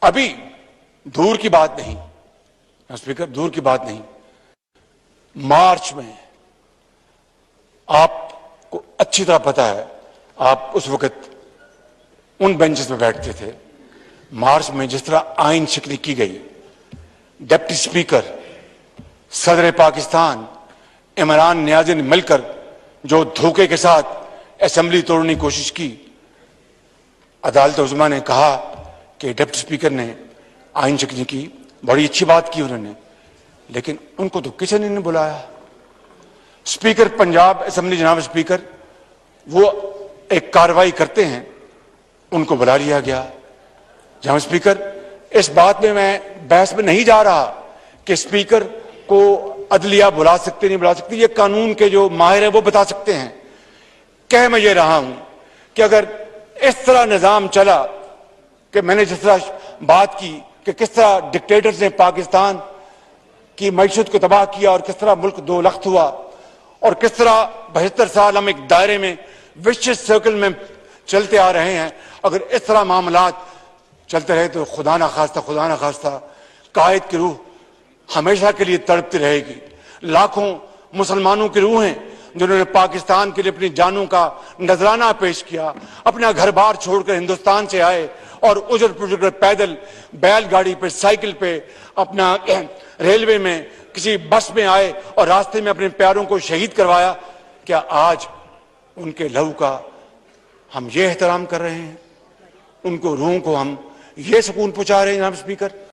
ابھی دور کی بات نہیں اسپیکر، دور کی بات نہیں، مارچ میں آپ کو اچھی طرح پتا ہے، آپ اس وقت ان بینچز پہ بیٹھتے تھے، مارچ میں جس طرح آئین شکنی کی گئی، ڈپٹی اسپیکر صدر پاکستان عمران نیازی نے مل کر جو دھوکے کے ساتھ اسمبلی توڑنے کی کوشش کی، عدالت عظمیٰ نے کہا کہ ڈپٹی اسپیکر نے آئین شکنی کی، بڑی اچھی بات کی انہوں نے، لیکن ان کو تو کسی نے نہیں بلایا۔ اسپیکر پنجاب اسمبلی جناب اسپیکر وہ ایک کارروائی کرتے ہیں، ان کو بلا لیا گیا۔ جناب اسپیکر، اس بات میں بحث میں نہیں جا رہا کہ اسپیکر کو عدلیہ بلا سکتے نہیں بلا سکتے، یہ قانون کے جو ماہر ہیں وہ بتا سکتے ہیں۔ کہہ میں یہ رہا ہوں کہ اگر اس طرح نظام چلا کہ میں نے جس طرح بات کی کہ کس طرح ڈکٹیٹرز نے پاکستان کی معیشت کو تباہ کیا اور کس طرح ملک دو لخت ہوا اور کس طرح 72 سال ہم ایک دائرے میں وشیس سرکل میں چلتے آ رہے ہیں، اگر اس طرح معاملات چلتے رہے تو خدا نخواستہ قائد کی روح ہمیشہ کے لیے تڑپتی رہے گی۔ لاکھوں مسلمانوں کی روحیں جنہوں نے پاکستان کے لیے اپنی جانوں کا نذرانہ پیش کیا، اپنا گھر بار چھوڑ کر ہندوستان سے آئے اور اجر پجر کر پیدل، بیل گاڑی پہ، سائیکل پہ، اپنا ریلوے میں، کسی بس میں آئے اور راستے میں اپنے پیاروں کو شہید کروایا، کیا آج ان کے لہو کا ہم یہ احترام کر رہے ہیں؟ ان کو روحوں کو ہم یہ سکون پہنچا رہے ہیں جناب اسپیکر؟